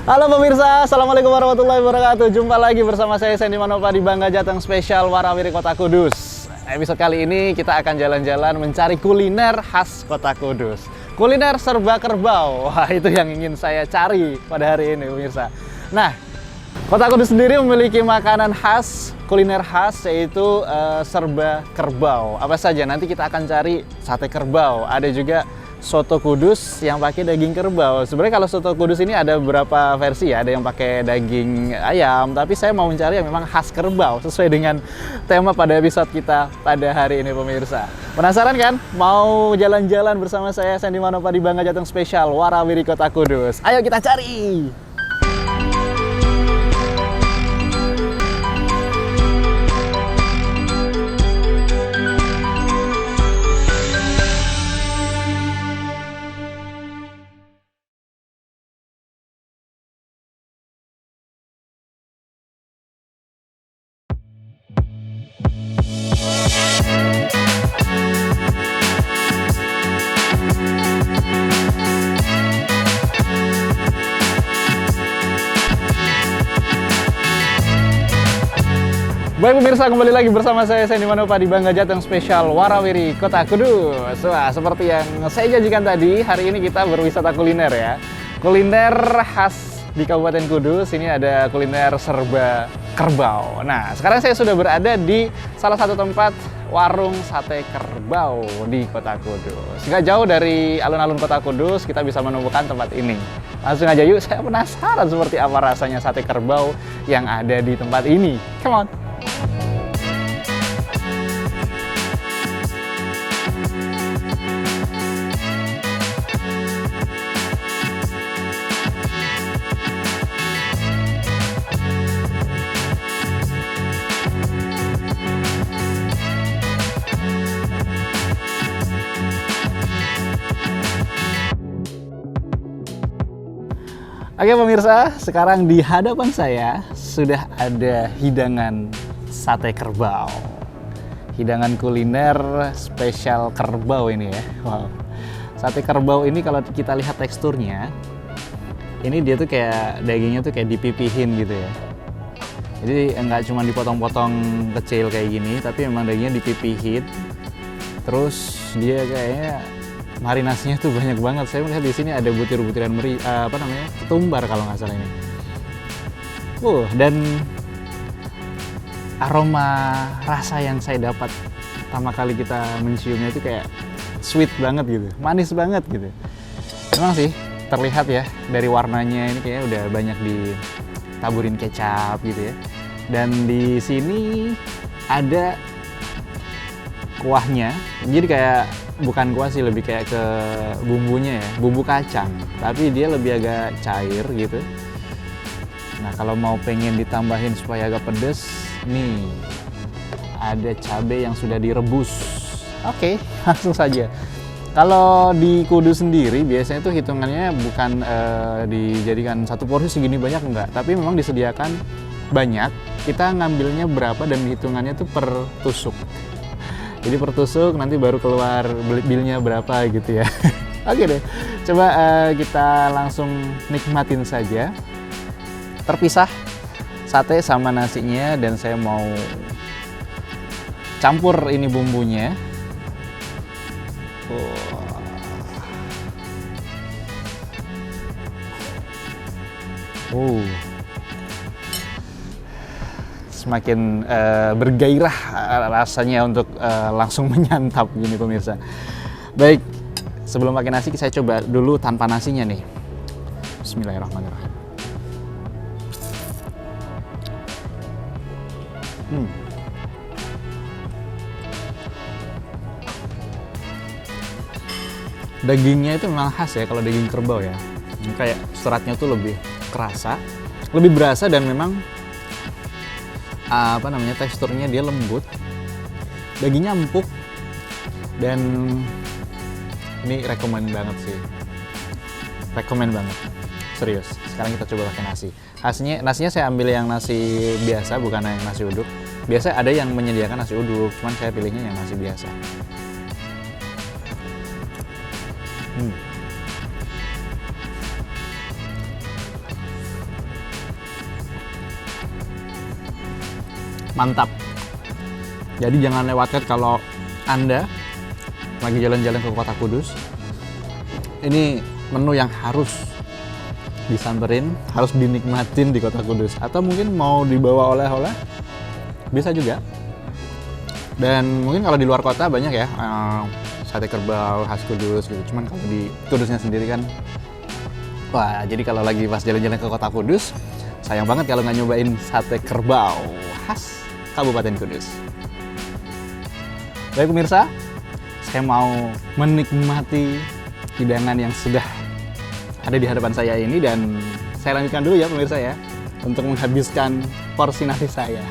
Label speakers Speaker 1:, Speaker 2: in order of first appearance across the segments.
Speaker 1: Halo pemirsa, Assalamualaikum warahmatullahi wabarakatuh. Jumpa lagi bersama saya Sandy Manopa di Bangga Jateng Spesial Warawiri Kota Kudus. Episode kali ini kita akan jalan-jalan mencari kuliner khas Kota Kudus. Kuliner serba kerbau. Wah, itu yang ingin saya cari pada hari ini pemirsa. Nah, Kota Kudus sendiri memiliki makanan khas, kuliner khas, yaitu serba kerbau. Apa saja? Nanti kita akan cari sate kerbau. Ada juga soto kudus yang pakai daging kerbau. Sebenarnya kalau soto kudus ini ada beberapa versi ya, ada yang pakai daging ayam, tapi saya mau mencari yang memang khas kerbau sesuai dengan tema pada episode kita pada hari ini pemirsa. Penasaran kan? Mau jalan-jalan bersama saya Sandy Manopa di Bangga Jateng Spesial Warawiri Kota Kudus. Ayo kita cari! Baik pemirsa, kembali lagi bersama saya Sandy Manopa di Bangga Jateng Spesial Warawiri Kota Kudus. Wah, seperti yang saya janjikan tadi, hari ini kita berwisata kuliner ya. Kuliner khas di Kabupaten Kudus, ini ada kuliner serba kerbau. Nah, sekarang saya sudah berada di salah satu tempat warung sate kerbau di Kota Kudus. Nggak jauh dari alun-alun Kota Kudus, kita bisa menemukan tempat ini. Langsung aja yuk, saya penasaran seperti apa rasanya sate kerbau yang ada di tempat ini. Come on! Oke pemirsa, sekarang di hadapan saya sudah ada hidangan sate kerbau. Hidangan kuliner spesial kerbau ini ya. Wow. Sate kerbau ini kalau kita lihat teksturnya, ini dia tuh kayak dagingnya tuh kayak dipipihin gitu ya. Jadi nggak cuma dipotong-potong kecil kayak gini, tapi memang dagingnya dipipihin. Terus dia kayaknya marinasinya tuh banyak banget. Saya melihat di sini ada butir-butiran ketumbar kalau nggak salah ini. Dan aroma rasa yang saya dapat pertama kali kita menciumnya itu kayak sweet banget gitu, manis banget gitu. Memang sih terlihat ya dari warnanya ini kayaknya udah banyak ditaburin kecap gitu ya. Dan di sini ada kuahnya, jadi kayak bukan kuah sih, lebih kayak ke bumbunya ya, bumbu kacang, tapi dia lebih agak cair gitu. Nah, kalau mau pengen ditambahin supaya agak pedes, nih ada cabai yang sudah direbus. Oke, langsung saja. Kalau di Kudus sendiri biasanya tuh hitungannya bukan dijadikan satu porsi segini banyak, enggak, tapi memang disediakan banyak. Kita ngambilnya berapa dan hitungannya tuh per tusuk. Jadi per tusuk nanti baru keluar bilnya berapa gitu ya. Oke deh, coba kita langsung nikmatin saja. Terpisah sate sama nasinya, dan saya mau campur ini bumbunya. Semakin bergairah rasanya untuk langsung menyantap gini pemirsa. Baik, sebelum pakai nasi saya coba dulu tanpa nasinya nih. Bismillahirrahmanirrahim. Dagingnya itu memang khas ya kalau daging kerbau ya. Kayak seratnya tuh lebih kerasa, lebih berasa, dan memang teksturnya dia lembut, dagingnya empuk, dan ini rekomen banget sih, rekomen banget, serius. Sekarang kita coba pakai nasi. Nasinya saya ambil yang nasi biasa, bukan yang nasi uduk. Biasa ada yang menyediakan nasi uduk, cuman saya pilihnya yang nasi biasa. mantap. Jadi jangan lewatkan kalau Anda lagi jalan-jalan ke Kota Kudus. Ini menu yang harus disamperin, harus dinikmatin di Kota Kudus. Atau mungkin mau dibawa oleh-oleh, bisa juga. Dan mungkin kalau di luar kota banyak ya, sate kerbau khas Kudus gitu. Cuman kalau di Kudusnya sendiri kan, wah, jadi kalau lagi pas jalan-jalan ke Kota Kudus, sayang banget kalau nggak nyobain sate kerbau khas Kabupaten Kudus. Baik pemirsa, saya mau menikmati hidangan yang sudah ada di hadapan saya ini, dan saya lanjutkan dulu ya pemirsa ya, untuk menghabiskan porsi nasi saya.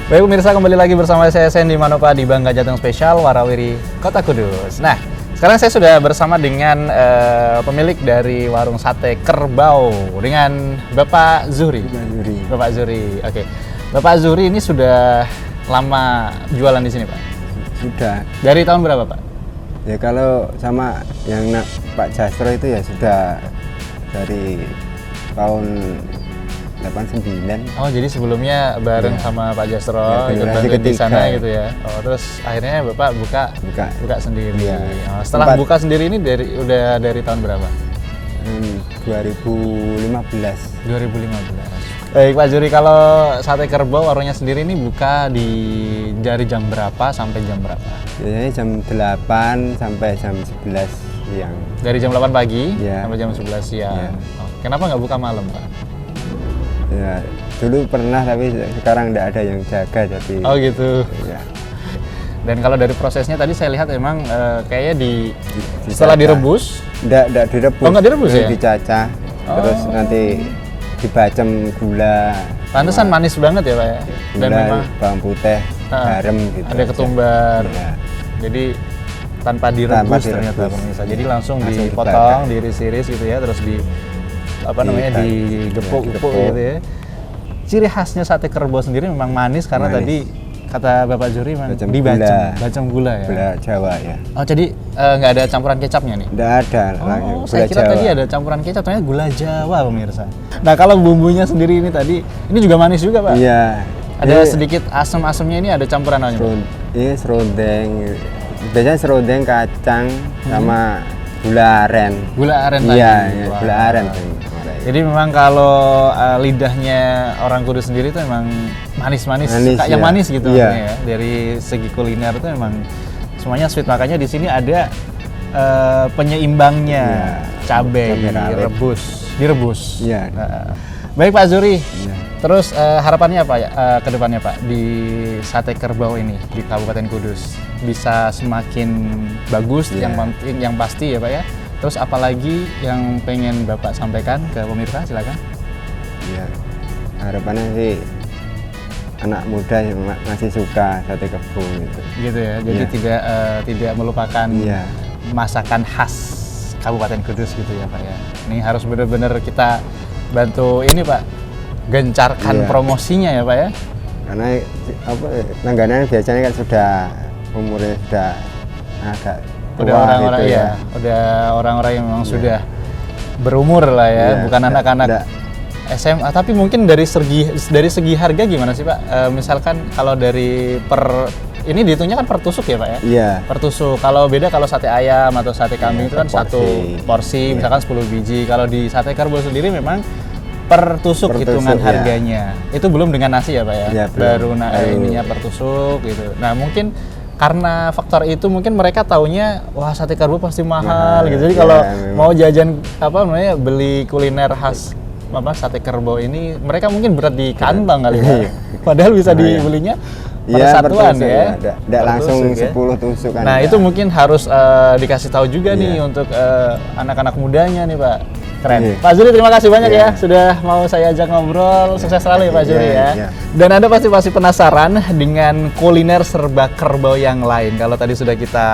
Speaker 1: Baik pemirsa, kembali lagi bersama saya Sandy Manopa di Bangga Jateng Spesial Warawiri Kota Kudus. Nah, sekarang saya sudah bersama dengan pemilik dari warung sate kerbau, dengan Bapak Zuhri. Bapak Zuhri, oke. Bapak Zuhri ini sudah lama jualan di sini, Pak?
Speaker 2: Sudah.
Speaker 1: Dari tahun berapa, Pak?
Speaker 2: Ya kalau sama yang Pak Jastro itu ya sudah dari tahun 89.
Speaker 1: Oh, jadi sebelumnya bareng sama Pak Jastro,
Speaker 2: Ya,
Speaker 1: ikut
Speaker 2: generasi
Speaker 1: bantu di
Speaker 2: ketiga.
Speaker 1: sana gitu ya. Oh, terus akhirnya Bapak buka sendiri.
Speaker 2: Ya.
Speaker 1: Oh, setelah
Speaker 2: Tempat-
Speaker 1: buka sendiri ini udah dari tahun berapa?
Speaker 2: 2015.
Speaker 1: 2015. Baik Pak Zuhri, kalau sate kerbau warungnya sendiri ini buka dari jam berapa sampai jam berapa?
Speaker 2: Biasanya jam 8 sampai jam 11 siang.
Speaker 1: Dari jam 8 pagi
Speaker 2: Ya.
Speaker 1: sampai jam 11 siang.
Speaker 2: Ya.
Speaker 1: Oh, kenapa nggak buka malam, Pak?
Speaker 2: Ya, dulu pernah tapi sekarang tidak ada yang jaga jadi.
Speaker 1: Oh gitu.
Speaker 2: Ya,
Speaker 1: Dan kalau dari prosesnya tadi saya lihat emang kayaknya
Speaker 2: dicacah.
Speaker 1: setelah direbus.
Speaker 2: Tidak direbus.
Speaker 1: Oh, nggak direbus ya?
Speaker 2: Dicacah. Terus
Speaker 1: Oh.
Speaker 2: nanti dibacem gula.
Speaker 1: Pantesan manis banget ya, Pak ya. Dan
Speaker 2: Gula,
Speaker 1: memang
Speaker 2: bawang putih, garam gitu.
Speaker 1: ada
Speaker 2: aja.
Speaker 1: ketumbar.
Speaker 2: Iya.
Speaker 1: Jadi tanpa direbus ternyata
Speaker 2: direbus.
Speaker 1: pemirsa. Jadi langsung
Speaker 2: Langsung
Speaker 1: dipotong,
Speaker 2: dibakar.
Speaker 1: diiris-iris gitu ya, terus digepuk-gepuk
Speaker 2: digepuk.
Speaker 1: gitu ya. Ciri khasnya sate kerbau sendiri memang manis karena
Speaker 2: Manis.
Speaker 1: tadi kata Bapak Zuhri memang
Speaker 2: Bacem
Speaker 1: dibacem gula ya.
Speaker 2: Gula Jawa ya.
Speaker 1: Oh, jadi nggak ada campuran kecapnya nih?
Speaker 2: Tidak ada.
Speaker 1: Oh,
Speaker 2: gula
Speaker 1: saya kira
Speaker 2: Jawa.
Speaker 1: tadi ada campuran kecap, ternyata gula Jawa pemirsa. Nah, kalau bumbunya sendiri ini tadi, ini juga manis juga, Pak?
Speaker 2: Iya.
Speaker 1: Ada sedikit asam-asamnya, ini ada campuran apa?
Speaker 2: Ini serundeng. Biasanya serundeng kacang sama gula aren.
Speaker 1: Gula aren tadi.
Speaker 2: Iya, iya,
Speaker 1: Wah.
Speaker 2: gula aren.
Speaker 1: Jadi memang kalau lidahnya orang Kudus sendiri itu memang manis-manis,
Speaker 2: Manis,
Speaker 1: suka yang
Speaker 2: ya.
Speaker 1: manis gitu
Speaker 2: Iya.
Speaker 1: artinya ya. Dari segi kuliner itu memang semuanya sweet, makanya di sini ada penyeimbangnya,
Speaker 2: Iya.
Speaker 1: cabai
Speaker 2: Cabai rawit.
Speaker 1: direbus.
Speaker 2: Iya.
Speaker 1: Baik Pak Zuhri,
Speaker 2: Iya.
Speaker 1: terus harapannya apa ya ke depannya Pak di sate kerbau ini di Kabupaten Kudus bisa semakin bagus,
Speaker 2: Iya.
Speaker 1: yang pasti ya Pak ya. Terus apalagi yang pengen Bapak sampaikan ke pemirsa, silakan.
Speaker 2: Iya. Harapannya sih anak muda yang masih suka sate kerbau gitu.
Speaker 1: Gitu ya. Jadi
Speaker 2: Iya.
Speaker 1: tidak melupakan
Speaker 2: Iya.
Speaker 1: masakan khas Kabupaten Kudus gitu ya Pak ya. Ini harus benar-benar kita bantu ini Pak, gencarkan
Speaker 2: Iya.
Speaker 1: promosinya ya Pak ya.
Speaker 2: Karena langganan biasanya kan sudah umurnya sudah agak
Speaker 1: Udah
Speaker 2: tua
Speaker 1: orang-orang
Speaker 2: gitu
Speaker 1: ya, udah orang-orang yang memang sudah berumur lah ya,
Speaker 2: Iya,
Speaker 1: bukan anak-anak
Speaker 2: nggak.
Speaker 1: SMA. Tapi mungkin dari segi harga gimana sih Pak? Misalkan kalau dari ini dihitungnya kan per tusuk ya Pak ya?
Speaker 2: Iya.
Speaker 1: Per tusuk. Kalau beda kalau sate ayam atau sate kambing
Speaker 2: Iya,
Speaker 1: itu kan
Speaker 2: per
Speaker 1: satu porsi,
Speaker 2: Iya.
Speaker 1: misalkan 10 biji. Kalau di sate kerbau sendiri memang per tusuk
Speaker 2: Per
Speaker 1: hitungan
Speaker 2: tusuk, ya.
Speaker 1: harganya. Itu belum dengan nasi ya Pak ya?
Speaker 2: Iya, belum.
Speaker 1: Baru
Speaker 2: Baru.
Speaker 1: ininya per tusuk gitu. Nah, mungkin karena faktor itu mungkin mereka taunya wah sate kerbau pasti mahal gitu. Jadi
Speaker 2: Iya,
Speaker 1: kalau
Speaker 2: memang.
Speaker 1: mau jajan beli kuliner khas sate kerbau ini mereka mungkin berat di kantong kali ya.
Speaker 2: Iya.
Speaker 1: Padahal bisa
Speaker 2: Oh, iya.
Speaker 1: dibelinya per
Speaker 2: Iya,
Speaker 1: satuan
Speaker 2: tusuk
Speaker 1: ya.
Speaker 2: Tidak
Speaker 1: Per
Speaker 2: langsung
Speaker 1: tusuk, ya.
Speaker 2: 10 tusuk kan.
Speaker 1: Nah,
Speaker 2: enggak.
Speaker 1: itu mungkin harus dikasih tahu juga nih
Speaker 2: Iya.
Speaker 1: untuk anak-anak mudanya nih, Pak. Keren.
Speaker 2: Iya.
Speaker 1: Pak Zuri, terima kasih banyak
Speaker 2: Iya.
Speaker 1: ya sudah mau saya ajak ngobrol. Sukses selalu ya Pak Zuri
Speaker 2: Iya,
Speaker 1: ya.
Speaker 2: iya.
Speaker 1: Dan Anda pasti penasaran dengan kuliner serba kerbau yang lain. Kalau tadi sudah kita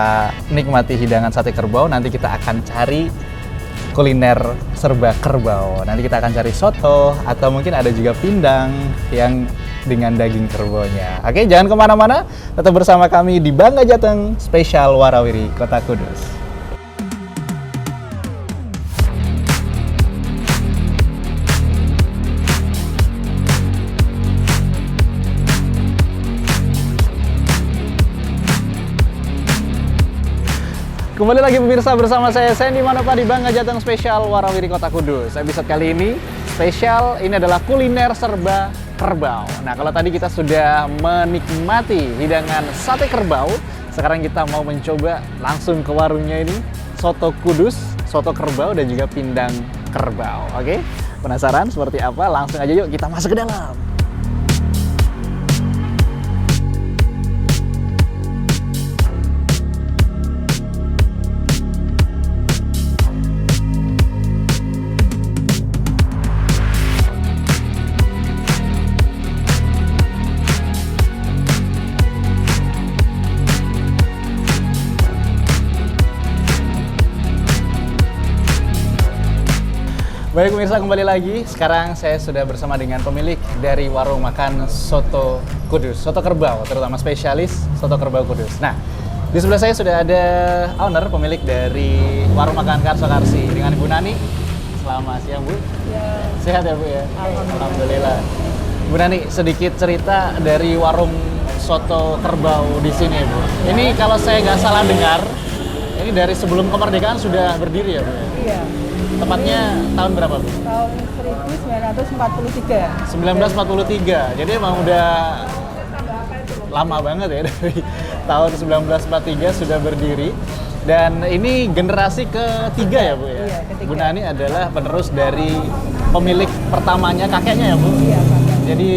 Speaker 1: nikmati hidangan sate kerbau, nanti kita akan cari kuliner serba kerbau. Nanti kita akan cari soto atau mungkin ada juga pindang yang dengan daging kerbaunya. Oke, jangan kemana-mana, tetap bersama kami di Bangga Jateng Spesial Warawiri Kota Kudus. Kembali lagi pemirsa bersama saya Sandy Manopa di Bangga Jateng Spesial Warawiri Kota Kudus. Episode kali ini spesial, ini adalah kuliner serba kerbau. Nah, kalau tadi kita sudah menikmati hidangan sate kerbau, sekarang kita mau mencoba langsung ke warungnya ini, soto kudus, soto kerbau dan juga pindang kerbau. Oke, penasaran seperti apa? Langsung aja yuk kita masuk ke dalam. Baik pemirsa, kembali lagi. Sekarang saya sudah bersama dengan pemilik dari warung makan soto kudus, soto kerbau, terutama spesialis soto kerbau kudus. Nah, di sebelah saya sudah ada owner, pemilik dari warung makan Karso Karsi dengan Ibu Nani. Selamat siang Bu.
Speaker 3: Ya,
Speaker 1: Sehat ya Bu ya?
Speaker 3: Alhamdulillah.
Speaker 1: Alhamdulillah. Bu Nani, sedikit cerita dari warung soto kerbau di sini Bu. Ini kalau saya nggak salah dengar, ini dari sebelum kemerdekaan sudah berdiri ya Bu ya?
Speaker 3: iya.
Speaker 1: Tepatnya tahun berapa Bu?
Speaker 3: Tahun 1943.
Speaker 1: 1943. Jadi emang udah lama banget ya, dari tahun 1943 sudah berdiri. Dan ini generasi ketiga ya Bu ya?
Speaker 3: Iya, ketiga.
Speaker 1: Bu Nani adalah penerus dari pemilik pertamanya kakeknya ya Bu?
Speaker 3: Iya, Pak.
Speaker 1: Jadi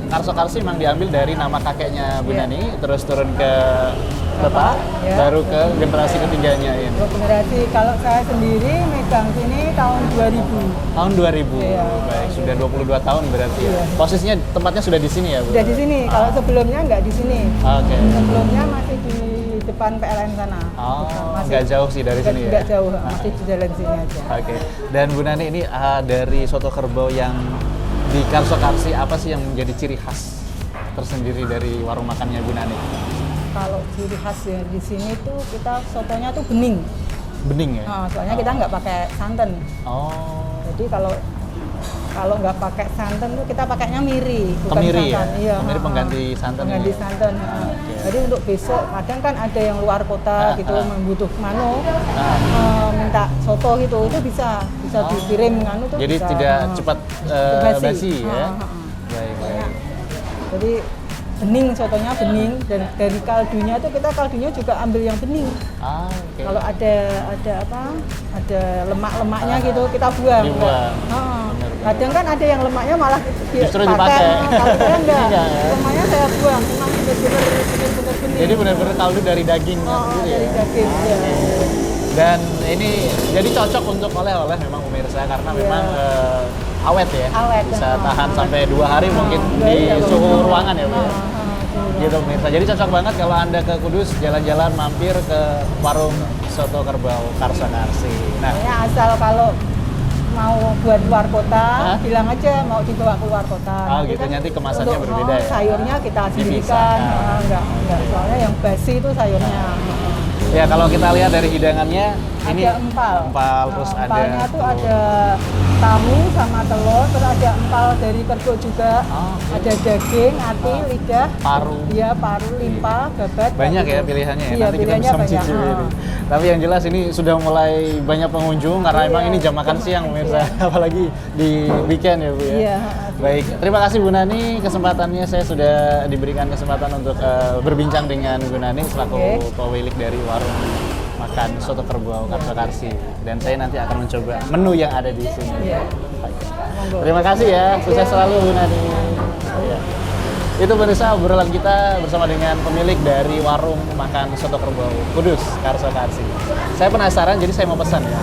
Speaker 1: Karso Karsi memang diambil dari nama kakeknya Bu
Speaker 3: Iya.
Speaker 1: Nani, terus turun ke Bapak,
Speaker 3: ya.
Speaker 1: baru ke generasi ketiganya ini.
Speaker 3: Untuk generasi, kalau saya sendiri megang sini tahun 2000.
Speaker 1: Tahun 2000,
Speaker 3: Iya.
Speaker 1: baik, sudah 22 tahun berarti ya.
Speaker 3: Iya.
Speaker 1: Posisinya tempatnya sudah di sini ya Bu?
Speaker 3: Sudah di sini, kalau sebelumnya nggak di sini.
Speaker 1: Oke.
Speaker 3: Sebelumnya masih di depan PLN sana.
Speaker 1: Oh,
Speaker 3: Masih-
Speaker 1: nggak jauh sih dari sini ya?
Speaker 3: Nggak jauh, masih di jalan sini aja.
Speaker 1: Oke. Dan Bu Nani ini dari soto kerbau yang di Karso Karsi, apa sih yang menjadi ciri khas tersendiri dari warung makannya Bu Nani?
Speaker 3: Kalau ciri khas ya di sini tuh kita sotonya tuh bening.
Speaker 1: Bening ya?
Speaker 3: Nah, soalnya kita nggak pakai santan.
Speaker 1: Oh.
Speaker 3: Jadi kalau nggak pakai santan tuh kita pakainya miri, bukan
Speaker 1: Kemiri ya?
Speaker 3: santan. Iya,
Speaker 1: Kemiri
Speaker 3: ha-ha.
Speaker 1: pengganti santan
Speaker 3: Pengganti
Speaker 1: ya?
Speaker 3: santan. Jadi untuk besok kadang kan ada yang luar kota gitu membutuh minta soto gitu, itu bisa
Speaker 1: Oh.
Speaker 3: dikirim tuh.
Speaker 1: Jadi
Speaker 3: bisa.
Speaker 1: tidak
Speaker 3: Ha.
Speaker 1: cepat basi ya? Baik, baik.
Speaker 3: Jadi bening, sotonya bening, dan dari kaldunya tuh kita kaldunya juga ambil yang bening.
Speaker 1: Ah, oke.
Speaker 3: Kalau ada ada lemak-lemaknya gitu kita buang.
Speaker 1: Dibuang.
Speaker 3: Heeh.
Speaker 1: Benar, benar.
Speaker 3: Kadang kan ada yang lemaknya malah
Speaker 1: Justru dipakai.
Speaker 3: Kalau saya enggak,
Speaker 1: Enggak, ya?
Speaker 3: lemaknya saya buang. Memang benar-benar bening.
Speaker 1: Jadi benar-benar kaldu dari dagingnya
Speaker 3: Oh,
Speaker 1: sendiri
Speaker 3: dari
Speaker 1: ya?
Speaker 3: daging. Ya.
Speaker 1: Dan ini jadi cocok untuk oleh-oleh memang pemirsa karena
Speaker 3: Iya.
Speaker 1: memang awet ya.
Speaker 3: Awet,
Speaker 1: Bisa
Speaker 3: ya.
Speaker 1: tahan
Speaker 3: Awet.
Speaker 1: sampai 2 hari mungkin di
Speaker 3: Iya,
Speaker 1: suhu
Speaker 3: betul.
Speaker 1: ruangan ya Bu ya.
Speaker 3: Suhu
Speaker 1: Gitu pemirsa. Jadi cocok banget kalau Anda ke Kudus jalan-jalan mampir ke warung soto kerbau Karso Karsi. Nah,
Speaker 3: Pokoknya asal kalau mau buat luar kota,
Speaker 1: Hah?
Speaker 3: bilang aja mau dibawa keluar kota.
Speaker 1: Oh, gitu. Nanti kemasannya
Speaker 3: untuk,
Speaker 1: berbeda ya?
Speaker 3: Sayurnya kita sendirikan.
Speaker 1: Dipisahkan.
Speaker 3: Enggak. Soalnya yang basi itu sayurnya.
Speaker 1: ya kalau kita lihat dari hidangannya ini
Speaker 3: Ada empal.
Speaker 1: terus
Speaker 3: Nah,
Speaker 1: ada
Speaker 3: empalnya tuh ada tahu sama telur, terus ada empal dari kerbau juga.
Speaker 1: Oh, oke.
Speaker 3: Ada daging, hati, lidah,
Speaker 1: paru.
Speaker 3: iya, paru, limpa, babat.
Speaker 1: Banyak
Speaker 3: kayak
Speaker 1: ya
Speaker 3: gitu.
Speaker 1: pilihannya ya.
Speaker 3: Iya,
Speaker 1: Nanti kita
Speaker 3: pilihannya
Speaker 1: bisa
Speaker 3: banyak.
Speaker 1: mencicipi ini.
Speaker 3: Ah.
Speaker 1: Tapi yang jelas ini sudah mulai banyak pengunjung karena
Speaker 3: Iya,
Speaker 1: emang ini jam makan
Speaker 3: jam
Speaker 1: siang
Speaker 3: makan
Speaker 1: pemirsa,
Speaker 3: siang.
Speaker 1: apalagi di weekend ya Bu ya.
Speaker 3: Iya.
Speaker 1: Baik, terima kasih Bu Nani kesempatannya. Saya sudah diberikan kesempatan untuk berbincang dengan Bu Nani selaku
Speaker 3: Oke.
Speaker 1: pemilik dari warung makan soto kerbau Karso Karsi. Dan saya nanti akan mencoba menu yang ada di sini.
Speaker 3: Iya.
Speaker 1: Baik.
Speaker 3: Monggo.
Speaker 1: Terima kasih ya, sukses
Speaker 3: Iya.
Speaker 1: selalu Bu Nani. Iya. Itu pemirsa obrolan kita bersama dengan pemilik dari warung makan soto kerbau Kudus Karso Karsi. Saya penasaran, jadi saya mau pesan ya.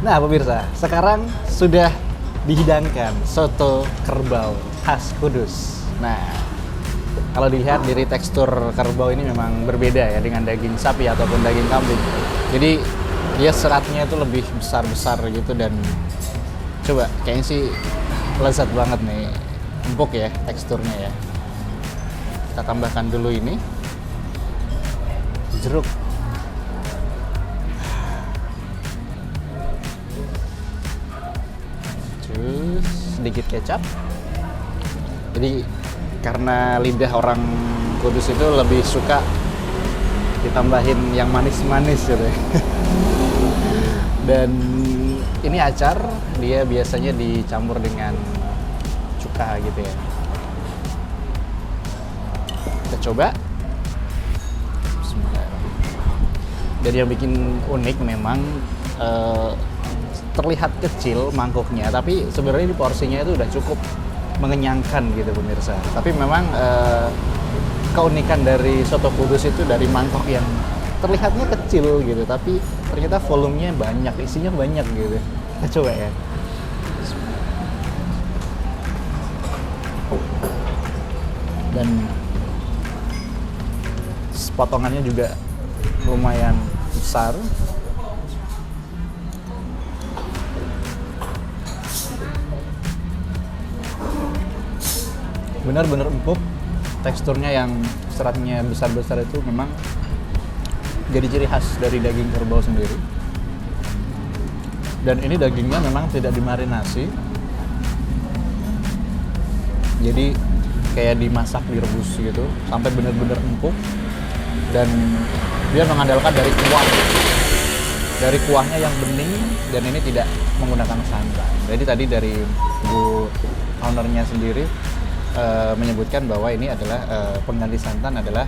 Speaker 1: Nah pemirsa, sekarang sudah dihidangkan soto kerbau khas Kudus. Nah, kalau dilihat dari tekstur kerbau ini memang berbeda ya dengan daging sapi ataupun daging kambing. Jadi dia seratnya itu lebih besar-besar gitu dan coba kayaknya sih lezat banget nih, empuk ya teksturnya ya. Kita tambahkan dulu ini jeruk. Terus sedikit kecap. Jadi karena lidah orang Kudus itu lebih suka ditambahin yang manis-manis gitu ya. Dan ini acar, dia biasanya dicampur dengan cuka gitu ya. Kita coba. Dan yang bikin unik memang terlihat kecil mangkoknya, tapi sebenarnya di porsinya itu udah cukup mengenyangkan gitu pemirsa. Tapi memang keunikan dari soto Kudus itu dari mangkok yang terlihatnya kecil gitu, tapi ternyata volumenya banyak, isinya banyak gitu. Kita coba ya. Dan potongannya juga lumayan besar. Benar-benar empuk, teksturnya yang seratnya besar-besar itu memang jadi ciri khas dari daging kerbau sendiri. Dan ini dagingnya memang tidak dimarinasi, jadi kayak dimasak, direbus gitu sampai benar-benar empuk. Dan dia mengandalkan dari kuahnya yang bening, dan ini tidak menggunakan santan. Jadi tadi dari Bu ownernya sendiri menyebutkan bahwa ini adalah pengganti santan adalah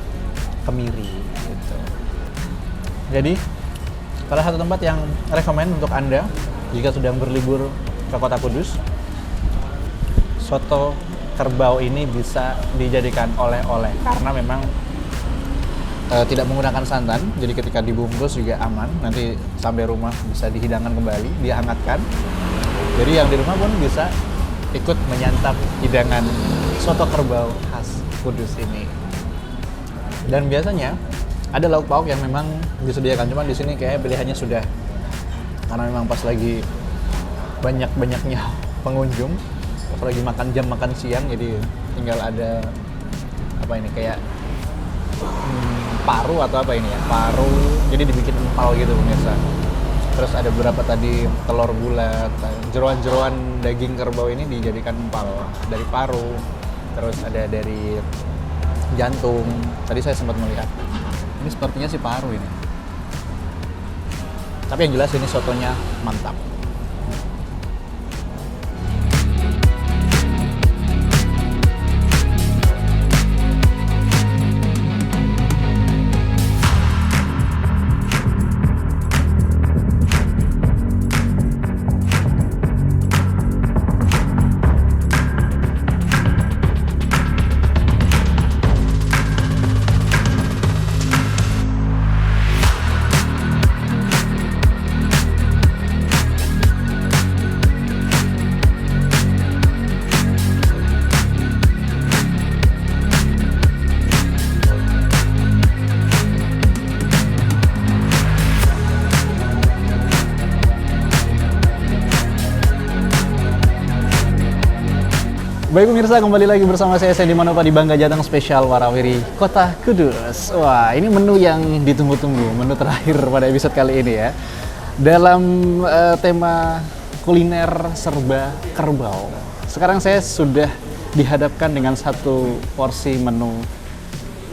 Speaker 1: kemiri gitu. Jadi salah satu tempat yang rekomen untuk Anda jika sedang berlibur ke Kota Kudus, soto kerbau ini bisa dijadikan oleh-oleh karena memang tidak menggunakan santan. Jadi ketika dibungkus juga aman, nanti sampai rumah bisa dihidangkan kembali, dihangatkan. Jadi yang di rumah pun bisa ikut menyantap hidangan soto kerbau khas Kudus ini. Dan biasanya ada lauk pauk yang memang disediakan, cuman di sini kayak pilihannya sudah, karena memang pas lagi banyak-banyaknya pengunjung, apalagi jam makan siang, jadi tinggal ada apa ini kayak paru atau apa ini ya, paru, jadi dibikin empal gitu pemirsa. Terus ada beberapa tadi telur bulat, jeroan-jeroan daging kerbau ini dijadikan empal dari paru, terus ada dari jantung. Tadi saya sempat melihat, ini sepertinya sih paru ini. Tapi yang jelas ini sotonya mantap. Baik pemirsa, kembali lagi bersama saya Sandy Manopa di Bangga Jateng Spesial Warawiri Kota Kudus. Wah, ini menu yang ditunggu-tunggu, menu terakhir pada episode kali ini ya. Dalam tema kuliner serba kerbau. Sekarang saya sudah dihadapkan dengan satu porsi menu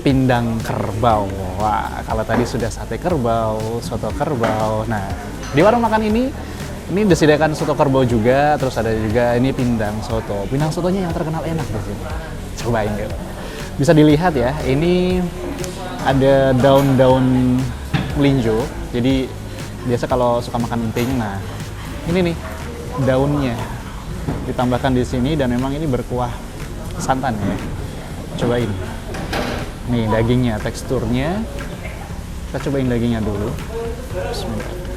Speaker 1: pindang kerbau. Wah, kalau tadi sudah sate kerbau, soto kerbau. Nah, di warung makan ini disediakan soto kerbau juga, terus ada juga ini pindang soto. Pindang sotonya yang terkenal enak di sini. Cobain gitu. Bisa dilihat ya, ini ada daun-daun melinjo. Jadi biasa kalau suka makan emping, nah ini nih daunnya ditambahkan di sini dan memang ini berkuah santan ya. Cobain. Nih dagingnya, teksturnya. Kita cobain dagingnya dulu. Bismillah.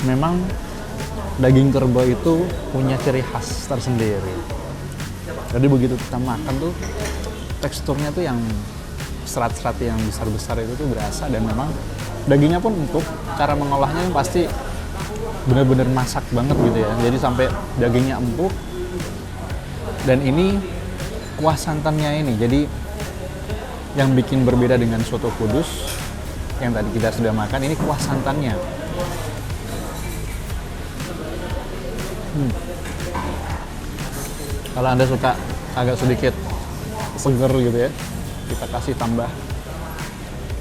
Speaker 1: Memang daging kerbau itu punya ciri khas tersendiri. Jadi begitu kita makan tuh teksturnya tuh yang serat-serat yang besar-besar itu tuh berasa, dan memang dagingnya pun empuk. Cara mengolahnya yang pasti bener-bener masak banget gitu ya. Jadi sampai dagingnya empuk. Dan ini kuah santannya ini. Jadi yang bikin berbeda dengan soto Kudus yang tadi kita sudah makan, ini kuah santannya. Kalau Anda suka agak sedikit seger gitu ya, kita kasih tambah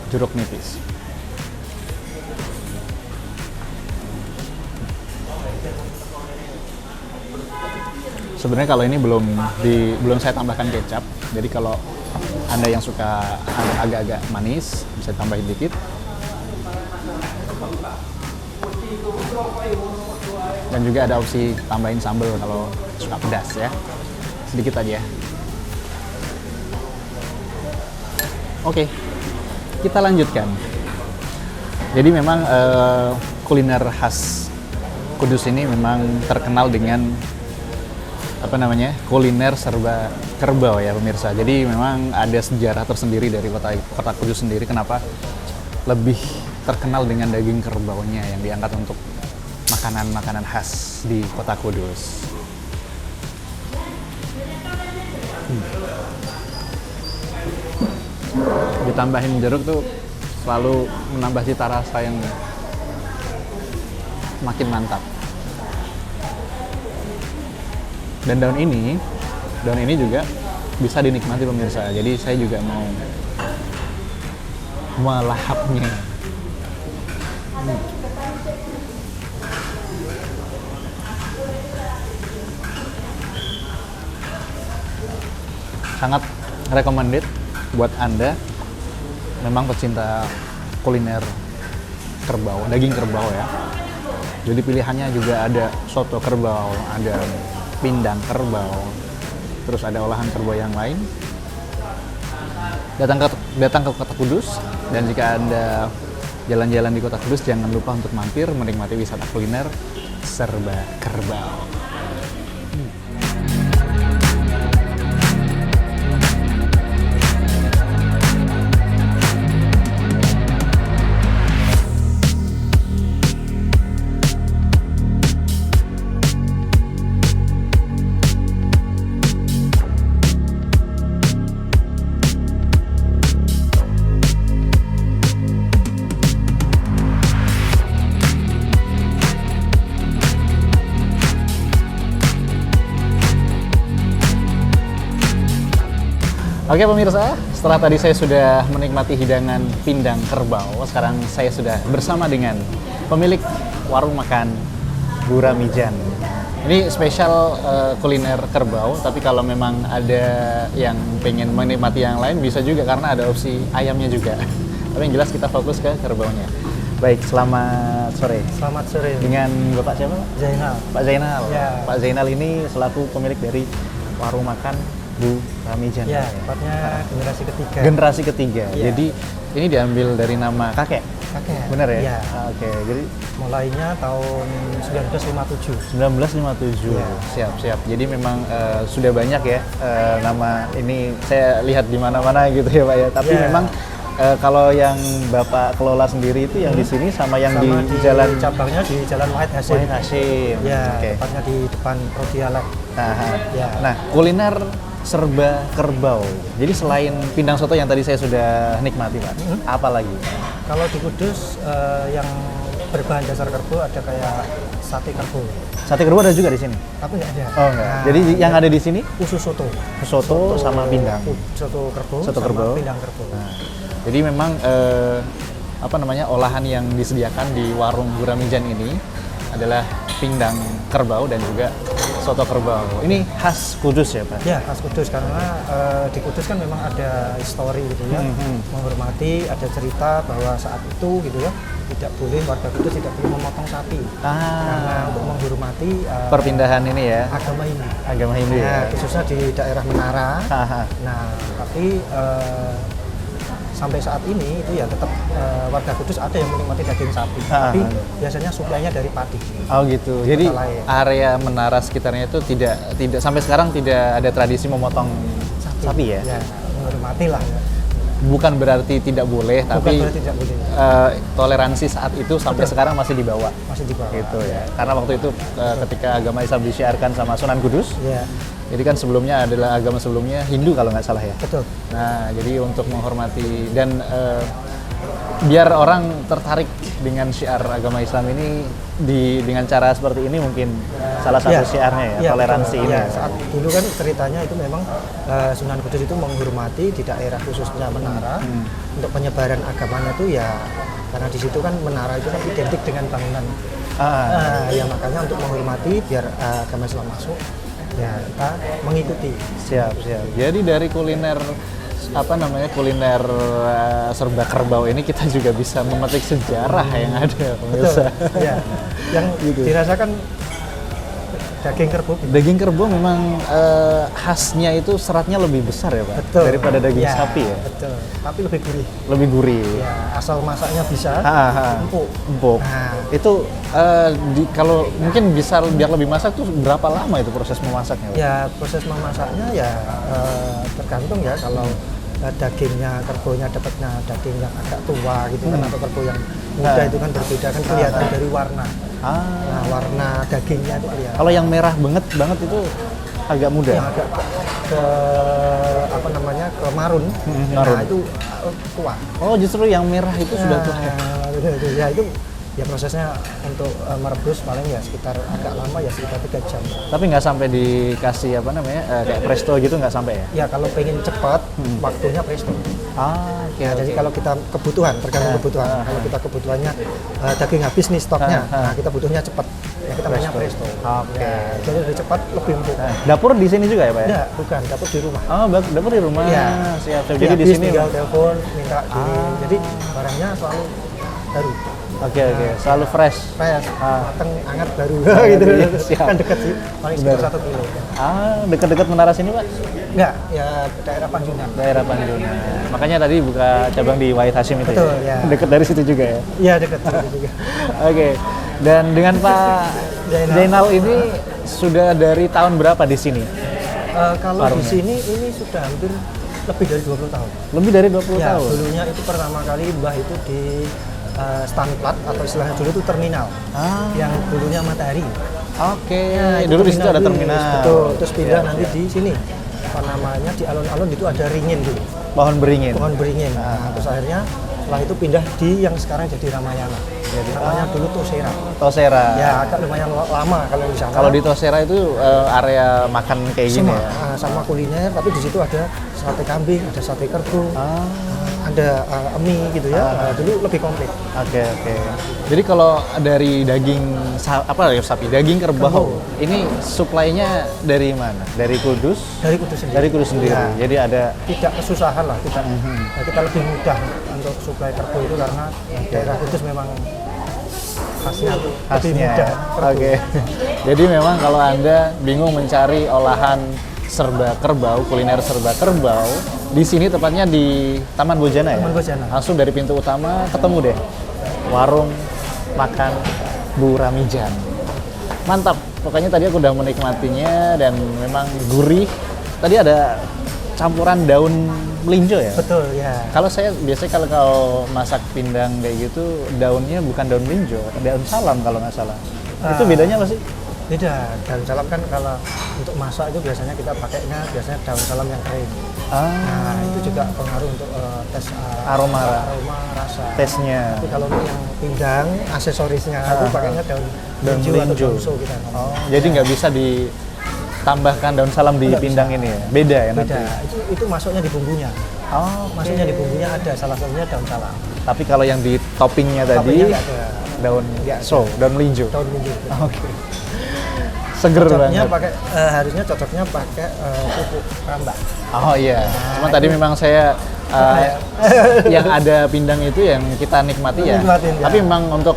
Speaker 1: jeruk nipis. Sebenarnya kalau ini belum saya tambahkan kecap. Jadi kalau Anda yang suka agak-agak manis, bisa tambahin dikit. Dan juga ada opsi tambahin sambal kalau suka pedas ya. Sedikit aja. Oke, kita lanjutkan. Jadi memang kuliner khas Kudus ini memang terkenal dengan kuliner serba kerbau ya pemirsa. Jadi memang ada sejarah tersendiri dari kota Kudus sendiri, kenapa lebih terkenal dengan daging kerbaunya yang diangkat untuk makanan-makanan khas di kota Kudus. Ditambahin jeruk tuh selalu menambah cita rasa yang makin mantap. Dan daun ini juga bisa dinikmati pemirsa. Jadi saya juga mau melahapnya. Sangat recommended buat Anda memang pecinta kuliner kerbau, daging kerbau ya. Jadi pilihannya juga ada soto kerbau, ada pindang kerbau, terus ada olahan kerbau yang lain. Datang ke kota Kudus, dan jika Anda jalan-jalan di kota Kudus, jangan lupa untuk mampir menikmati wisata kuliner serba kerbau. Oke pemirsa, setelah tadi saya sudah menikmati hidangan pindang kerbau, sekarang saya sudah bersama dengan pemilik warung makan Buramijan. Ini spesial kuliner kerbau, tapi kalau memang ada yang pengen menikmati yang lain bisa juga karena ada opsi ayamnya juga. Tapi yang jelas kita fokus ke kerbaunya. Baik, selamat sore.
Speaker 4: Selamat sore.
Speaker 1: Dengan Bapak siapa?
Speaker 4: Zainal.
Speaker 1: Pak Zainal.
Speaker 4: Ya.
Speaker 1: Pak Zainal ini selaku pemilik dari warung makan Buramijan.
Speaker 4: Ya, tepatnya generasi ketiga.
Speaker 1: Generasi ketiga.
Speaker 4: Ya.
Speaker 1: Jadi ini diambil dari nama kakek.
Speaker 4: Kakek.
Speaker 1: Benar ya?
Speaker 4: Iya.
Speaker 1: Oke. Jadi
Speaker 4: Mulainya tahun 1957.
Speaker 1: 1957.
Speaker 4: Ya.
Speaker 1: Siap. Jadi memang sudah banyak ya nama ini saya lihat di mana-mana gitu ya Pak ya. Tapi
Speaker 4: Ya.
Speaker 1: memang kalau yang Bapak kelola sendiri itu yang di sini sama yang
Speaker 4: Sama
Speaker 1: di jalan
Speaker 4: cabangnya di Jalan Wahid Hasim.
Speaker 1: Wahid Hasim.
Speaker 4: Ya,
Speaker 1: Oke.
Speaker 4: tepatnya di depan Rodialek.
Speaker 1: Nah,
Speaker 4: Ya.
Speaker 1: kuliner serba kerbau. Jadi selain pindang soto yang tadi saya sudah nikmati Pak, apa lagi?
Speaker 4: Kalau di Kudus yang berbahan dasar kerbau ada kayak sate kerbau.
Speaker 1: Sate kerbau ada juga di sini?
Speaker 4: Tapi nggak ada.
Speaker 1: Oh enggak.
Speaker 4: Nah,
Speaker 1: Jadi yang ada di sini
Speaker 4: khusus soto.
Speaker 1: soto sama pindang.
Speaker 4: Soto kerbau.
Speaker 1: Soto
Speaker 4: sama
Speaker 1: kerbau.
Speaker 4: pindang kerbau.
Speaker 1: Nah, jadi memang olahan yang disediakan di warung Buramijan ini adalah pindang kerbau dan juga soto kerbau. Ini khas Kudus ya Pak?
Speaker 4: Ya, khas Kudus karena di Kudus kan memang ada histori gitu ya, menghormati, ada cerita bahwa saat itu gitu ya tidak boleh, warga Kudus tidak boleh memotong sapi karena untuk menghormati
Speaker 1: Perpindahan ini ya,
Speaker 4: agama Hindu.
Speaker 1: agama Hindu ya.
Speaker 4: Khususnya di daerah Menara.
Speaker 1: Haha.
Speaker 4: Nah, tapi sampai saat ini itu ya tetap warga Kudus ada yang menikmati daging sapi, tapi biasanya suplainya dari padi.
Speaker 1: Oh gitu. Jadi
Speaker 4: Kota lain.
Speaker 1: area menara sekitarnya itu tidak sampai sekarang tidak ada tradisi memotong sapi ya?
Speaker 4: Ya, menghormati lah ya.
Speaker 1: Bukan berarti tidak boleh, tapi
Speaker 4: berarti tidak boleh.
Speaker 1: Toleransi saat itu sampai sekarang masih dibawa.
Speaker 4: Masih di bawah.
Speaker 1: Gitu ya. Karena waktu itu ketika agama Islam disiarkan sama Sunan Kudus,
Speaker 4: Ya,
Speaker 1: jadi kan sebelumnya adalah agama sebelumnya Hindu kalau nggak salah ya.
Speaker 4: betul.
Speaker 1: Nah, jadi untuk menghormati dan biar orang tertarik dengan syiar agama Islam ini dengan cara seperti ini mungkin salah satu syiarnya ya, toleransi
Speaker 4: betul.
Speaker 1: ini.
Speaker 4: Ya, saat dulu kan ceritanya itu memang Sunan Kudus itu menghormati di daerah khususnya menara untuk penyebaran agamanya itu ya karena di situ kan menara itu kan identik dengan bangunan. Ya makanya untuk menghormati biar agama Islam masuk ya kita mengikuti.
Speaker 1: Siap. Jadi dari kuliner kuliner serba kerbau ini kita juga bisa memetik sejarah yang ada pemirsa.
Speaker 4: Betul. Ya. Yang dirasakan daging kerbau.
Speaker 1: Daging kerbau memang khasnya itu seratnya lebih besar ya Pak
Speaker 4: Betul.
Speaker 1: daripada daging sapi ya.
Speaker 4: Betul. Tapi lebih gurih.
Speaker 1: Lebih gurih.
Speaker 4: Ya, asal masaknya bisa empuk.
Speaker 1: Empuk.
Speaker 4: Nah,
Speaker 1: Itu kalau mungkin bisa biar lebih masak tuh berapa lama itu proses memasaknya Pak?
Speaker 4: ya proses memasaknya ya tergantung ya kalau dagingnya kerbaunya dapatnya daging yang agak tua gitu kan atau kerbau yang muda itu kan berbeda kan kelihatan dari warna. Nah, warna dagingnya itu kelihatan.
Speaker 1: Kalau yang merah banget itu agak muda.
Speaker 4: Yang agak ke apa namanya ke marun.
Speaker 1: Marun.
Speaker 4: Nah, itu tua.
Speaker 1: Oh, justru yang merah itu sudah tua ya.
Speaker 4: Ya itu ya prosesnya untuk merebus paling ya sekitar agak lama ya sekitar 3 jam.
Speaker 1: Tapi nggak sampai dikasih kayak presto gitu nggak sampai ya?
Speaker 4: Ya kalau pengen cepat waktunya presto. Ya, jadi kalau kita kebutuhan tergantung kebutuhan. Kalau kita kebutuhannya daging habis nih stoknya, nah kita butuhnya cepat. Ya kita mainnya presto.
Speaker 1: Oke.
Speaker 4: Ya, jadi lebih cepat lebih empuk.
Speaker 1: Dapur di sini juga ya Pak ya?
Speaker 4: Enggak, bukan dapur di rumah.
Speaker 1: Oh, dapur di rumah.
Speaker 4: Iya.
Speaker 1: Siap.
Speaker 4: Jadi
Speaker 1: Jadi di
Speaker 4: habis
Speaker 1: sini.
Speaker 4: tinggal telepon minta kirim. Jadi barangnya selalu baru.
Speaker 1: Oke. Selalu fresh.
Speaker 4: Fresh, mateng, hangat baru gitu.
Speaker 1: Siap.
Speaker 4: Kan dekat sih, paling sekitar 1 kilo.
Speaker 1: Dekat-dekat menara sini Pak?
Speaker 4: Enggak, ya daerah Panjunan.
Speaker 1: Daerah Panjunan. Makanya tadi buka cabang di Wahid Hashim itu.
Speaker 4: Betul, ya.
Speaker 1: Dekat dari situ juga ya.
Speaker 4: Iya dekat situ juga.
Speaker 1: Oke. Dan dengan Pak Zainal ini sudah dari tahun berapa di sini?
Speaker 4: Kalau di sini ini sudah hampir lebih dari 20 tahun.
Speaker 1: Lebih dari 20
Speaker 4: Ya,
Speaker 1: tahun.
Speaker 4: dulunya itu pertama kali Mbah itu di Stanplat atau istilahnya dulu itu terminal. Yang dulunya Matahari.
Speaker 1: Oke.
Speaker 4: Ya, itu
Speaker 1: Dulu di situ ada
Speaker 4: bis,
Speaker 1: terminal.
Speaker 4: Betul. Terus pindah nanti di sini. Apa namanya di alun-alun itu ada ringin dulu.
Speaker 1: Pohon beringin.
Speaker 4: Pohon beringin. Nah, terus akhirnya setelah itu pindah di yang sekarang jadi Ramayana. Jadi namanya dulu Tosera.
Speaker 1: Tosera.
Speaker 4: Ya, agak lumayan lama kalau di sana.
Speaker 1: Kalau di Tosera itu area makan kayak gini
Speaker 4: sama,
Speaker 1: ya.
Speaker 4: sama kuliner, tapi di situ ada sate kambing, ada sate kerbau, ada mie gitu ya. Dulu lebih komplit.
Speaker 1: Oke. Jadi kalau dari daging sapi, daging kerbau, ini suplainya dari mana? Dari Kudus?
Speaker 4: Dari Kudus sendiri.
Speaker 1: Dari Kudus sendiri.
Speaker 4: Ya.
Speaker 1: Jadi ada
Speaker 4: Tidak kesusahan lah kita. Kita lebih mudah untuk suplai kerbau itu karena daerah Kudus memang khasnya lebih
Speaker 1: khasnya.
Speaker 4: mudah. kerbau.
Speaker 1: Oke. Jadi memang kalau Anda bingung mencari olahan serba kerbau, kuliner serba kerbau, di sini tepatnya di Taman Bojana ya?
Speaker 4: Taman Bojana.
Speaker 1: Langsung dari pintu utama ketemu deh. Warung makan Bu Ramijan. Mantap. Pokoknya tadi aku udah menikmatinya dan memang gurih. Tadi ada campuran daun melinjo ya?
Speaker 4: Betul ya.
Speaker 1: Kalau saya biasanya kalau masak pindang kayak gitu, daunnya bukan daun melinjo, daun salam kalau nggak salah. Itu bedanya apa sih?
Speaker 4: Beda. Daun salam kan kalau untuk masak itu biasanya kita pakainya biasanya daun salam yang kering. Nah, itu juga pengaruh untuk tes
Speaker 1: aroma
Speaker 4: rasa.
Speaker 1: tesnya.
Speaker 4: Tapi kalau untuk yang pindang, aksesorisnya itu pakainya daun melinjo atau daun so kita.
Speaker 1: Jadi nggak bisa ditambahkan daun salam di
Speaker 4: Nggak
Speaker 1: pindang ini ya? Beda ya nanti?
Speaker 4: Beda. Itu masuknya di bumbunya. Masuknya di bumbunya ada salah satunya daun salam.
Speaker 1: Tapi kalau yang di toppingnya tadi,
Speaker 4: Toppingnya nggak ada.
Speaker 1: daun
Speaker 4: Nggak ada.
Speaker 1: daun melinjo.
Speaker 4: Daun melinjo.
Speaker 1: Oke. Seger
Speaker 4: Cocoknya
Speaker 1: banget.
Speaker 4: pakai harusnya cocoknya pakai pupuk rambak.
Speaker 1: Oh iya. Cuma tadi memang saya yang ada pindang itu yang kita nikmati ya.
Speaker 4: Nikmatin, ya.
Speaker 1: Tapi memang untuk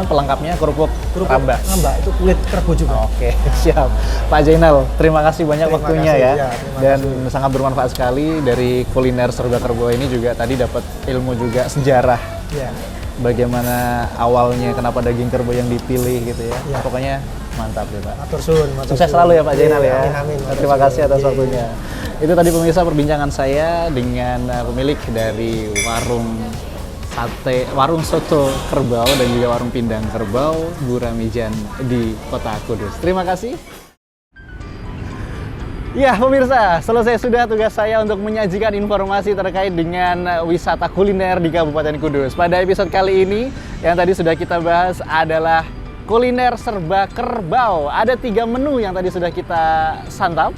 Speaker 1: pelengkapnya kerupuk rambak.
Speaker 4: Rambak itu kulit kerbau juga.
Speaker 1: Oke, siap. Pak Jainal, terima kasih banyak
Speaker 4: Terima
Speaker 1: waktunya
Speaker 4: kasih,
Speaker 1: ya.
Speaker 4: ya, terima
Speaker 1: Dan
Speaker 4: kasih.
Speaker 1: sangat bermanfaat sekali dari kuliner serba kerbau ini juga tadi dapat ilmu juga sejarah.
Speaker 4: Ya.
Speaker 1: Bagaimana awalnya kenapa daging kerbau yang dipilih gitu ya.
Speaker 4: Ya.
Speaker 1: Pokoknya mantap ya Pak.
Speaker 4: Matur suwun, matur
Speaker 1: Sukses
Speaker 4: suwun.
Speaker 1: selalu ya Pak Jainal ya.
Speaker 4: Amin, amin. Matur
Speaker 1: Terima
Speaker 4: suwun.
Speaker 1: kasih atas
Speaker 4: Iya,
Speaker 1: waktunya. Itu tadi pemirsa perbincangan saya dengan pemilik dari warung soto kerbau dan juga warung pindang kerbau Bu Ramijan di Kota Kudus. Terima kasih. Ya pemirsa, selesai sudah tugas saya untuk menyajikan informasi terkait dengan wisata kuliner di Kabupaten Kudus. Pada episode kali ini, yang tadi sudah kita bahas adalah kuliner serba kerbau. Ada 3 menu yang tadi sudah kita santap.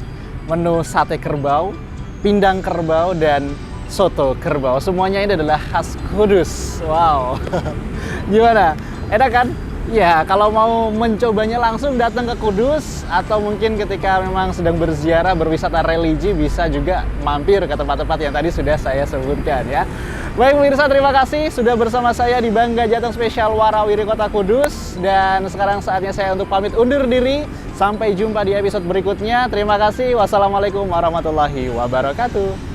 Speaker 1: Menu sate kerbau, pindang kerbau, dan soto kerbau. Semuanya ini adalah khas Kudus. Wow, gimana? Enak kan? Ya, kalau mau mencobanya langsung datang ke Kudus atau mungkin ketika memang sedang berziarah, berwisata religi bisa juga mampir ke tempat-tempat yang tadi sudah saya sebutkan ya. Baik pemirsa, terima kasih sudah bersama saya di Bangga Jateng Spesial Warawiri Kota Kudus. Dan sekarang saatnya saya untuk pamit undur diri. Sampai jumpa di episode berikutnya. Terima kasih. Wassalamualaikum warahmatullahi wabarakatuh.